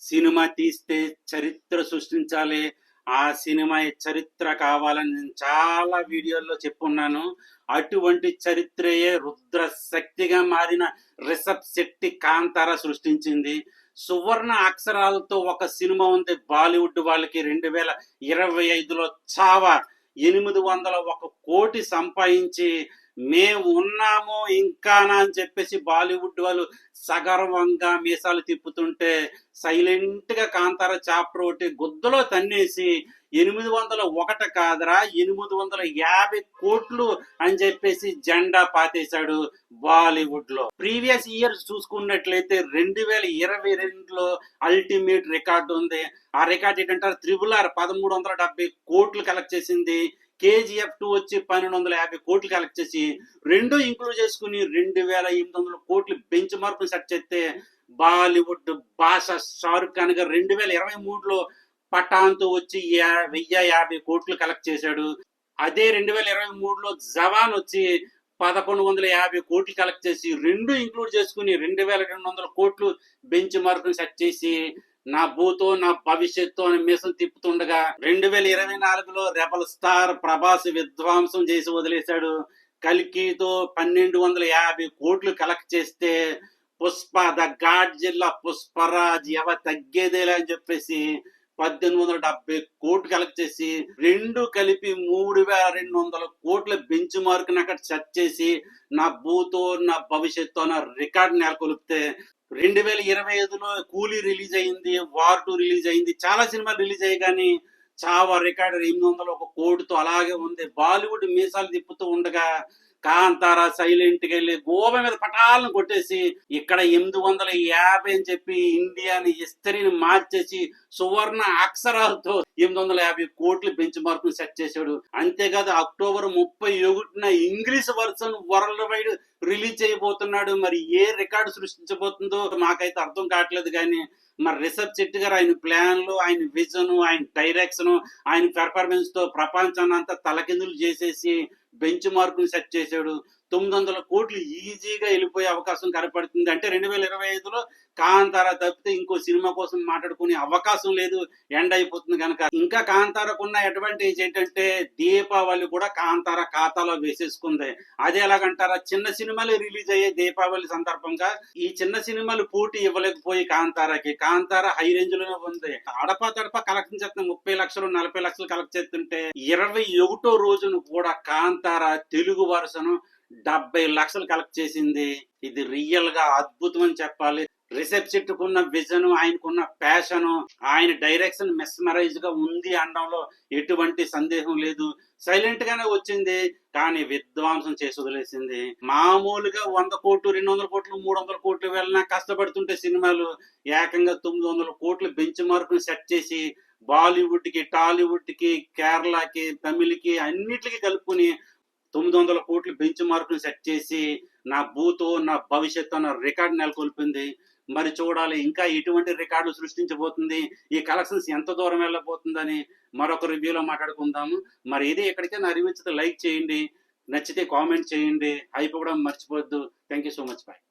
Cinema తీస్తే చరిత్ర సృష్టించాలి. ఆ సినిమా చరిత్ర కావాలని నేను చాలా వీడియోల్లో చెప్పున్నాను. అటువంటి చరిత్రయే రుద్ర శక్తిగా మారిన రిషబ్ శెట్టి కాంతార సృష్టించింది. సువర్ణ అక్షరాలతో ఒక సినిమా ఉంది బాలీవుడ్ వాళ్ళకి 2025లో చావా 801 కోటి సంపాదించి మేము ఉన్నాము ఇంకానా అని చెప్పేసి బాలీవుడ్ వాళ్ళు సగర్వంగా మీసాలు తిప్పుతుంటే సైలెంట్ గా కాంతార చాప్టర్ ఒకటి గుద్దలో తన్నేసి 801 కాదురా 850 కోట్లు అని చెప్పేసి జెండా పాతేశాడు బాలీవుడ్ లో. ప్రీవియస్ ఇయర్స్ చూసుకున్నట్లయితే 2022లో అల్టిమేట్ రికార్డు ఉంది. ఆ రికార్డ్ ఏంటంటారు, RRR 1370 కోట్లు కలెక్ట్ చేసింది. KGF 2 వచ్చి 1250 కోట్లు కలెక్ట్ చేసి రెండు ఇంక్లూడ్ చేసుకుని 2800 కోట్లు బెంచ్ మార్క్ సెట్ చేస్తే బాలీవుడ్ భాష షారుఖ్ ఖాన్ గారు 2023లో పఠాన్తో వచ్చి 1050 కోట్లు కలెక్ట్ చేశాడు. అదే 2023లో జవాన్ వచ్చి 1150 కోట్లు కలెక్ట్ చేసి రెండు ఇంక్లూడ్ చేసుకుని 2200 కోట్లు బెంచ్ మార్క్ సెట్ చేసి నా భూతో నా భవిష్యత్తు అని మీసం తిప్పుతుండగా 2024లో రెబల్ స్టార్ ప్రభాస్ విధ్వంసం చేసి వదిలేశాడు. కల్కితో 1250 కోట్లు కలెక్ట్ చేస్తే పుష్ప ద గాడ్ జిల్లా పుష్పరాజ్ తగ్గేదేలే అని చెప్పేసి 1870 కోట్లు కలెక్ట్ చేసి రెండు కలిపి 3200 కోట్ల బెంచ్ మార్క్ అక్కడ సెట్ చేసి నా భూతో నా భవిష్యత్తు అన్న రికార్డు నెలకొల్పితే 2025లో కూలీ రిలీజ్ అయింది, వార్ 2 రిలీజ్ అయింది, చాలా సినిమాలు రిలీజ్ అయ్యి కానీ చావా రికార్డు 801 కోటితో అలాగే ఉంది. బాలీవుడ్ మీసాలు తిప్పుతూ ఉండగా కాంతార సైలెంట్ గా వెళ్ళి గోవా మీద పటాలను కొట్టేసి ఇక్కడ 850 అని చెప్పి ఇండియాని హిస్టరీని మార్చేసి సువర్ణ అక్షరాలతో 850 కోట్లు బెంచ్ మార్క్ సెట్ చేశాడు. అంతేకాదు అక్టోబర్ 31న English version world wide release చేయబోతున్నాడు. మరి ఏ రికార్డు సృష్టించబోతుందో మాకైతే అర్థం కావట్లేదు. కానీ మరి రిషబ్ శెట్టి గారు ఆయన ప్లాన్లు, ఆయన విజన్, ఆయన డైరెక్షన్, ఆయన పెర్ఫార్మెన్స్ తో ప్రపంచాన్ని అంతా తలకిందులు చేసేసి బెంచ్ మార్క్ సెట్ చేశాడు. 900 కోట్లు ఈజీగా వెళ్ళిపోయే అవకాశం కనపడుతుంది. అంటే 2025లో కాంతార తప్పితే ఇంకో సినిమా కోసం మాట్లాడుకునే అవకాశం లేదు, ఎండ్ అయిపోతుంది కనుక. ఇంకా కాంతారకున్న అడ్వాంటేజ్ ఏంటంటే దీపావళి కూడా కాంతార ఖాతాలో వేసేసుకుంది. అదే ఎలాగంటారా, చిన్న సినిమాలు రిలీజ్ అయ్యే దీపావళి సందర్భంగా ఈ చిన్న సినిమాలు పోటీ ఇవ్వలేకపోయి కాంతార హై రేంజ్ లోనే ఉంది. అడపా తడపా కలెక్షన్ చేస్తున్న 30 లక్షలు 40 లక్షలు కలెక్ట్ చేస్తుంటే 21వ రోజును కూడా కాంతార తెలుగు వర్షను 70 లక్షలు కలెక్ట్ చేసింది. ఇది రియల్ గా అద్భుతం అని చెప్పాలి. రిషబ్ శెట్టికున్న విజన్, ఆయనకున్న ప్యాషన్, ఆయన డైరెక్షన్ మెస్మరైజ్ గా ఉంది అనడంలో ఎటువంటి సందేహం లేదు. సైలెంట్ గానే వచ్చింది కానీ విధ్వంసం చేసి వదిలేసింది. మామూలుగా 100 కోట్లు 200 కోట్లు 300 కోట్లు వెళ్ళినా కష్టపడుతుంటే సినిమాలు ఏకంగా 900 కోట్లు బెంచ్ మార్క్ సెట్ చేసి బాలీవుడ్ కి, టాలీవుడ్ కి, కేరళకి, తమిళకి అన్నిటికీ కలుపుకుని 900 కోట్లు బెంచ్ మార్కులు సెట్ చేసి నా భూతో నా భవిష్యత్తు అన్న రికార్డు నెలకొల్పింది. మరి చూడాలి ఇంకా ఎటువంటి రికార్డులు సృష్టించబోతుంది, ఈ కలెక్షన్స్ ఎంత దూరం వెళ్ళబోతుందని మరొక రివ్యూలో మాట్లాడుకుందాము. మరి ఇది ఎక్కడికే నా రివ్యూ లైక్ చేయండి, నచ్చితే కామెంట్ చేయండి, హైప్ కూడా మర్చిపోవద్దు. Thank you so much. Bye.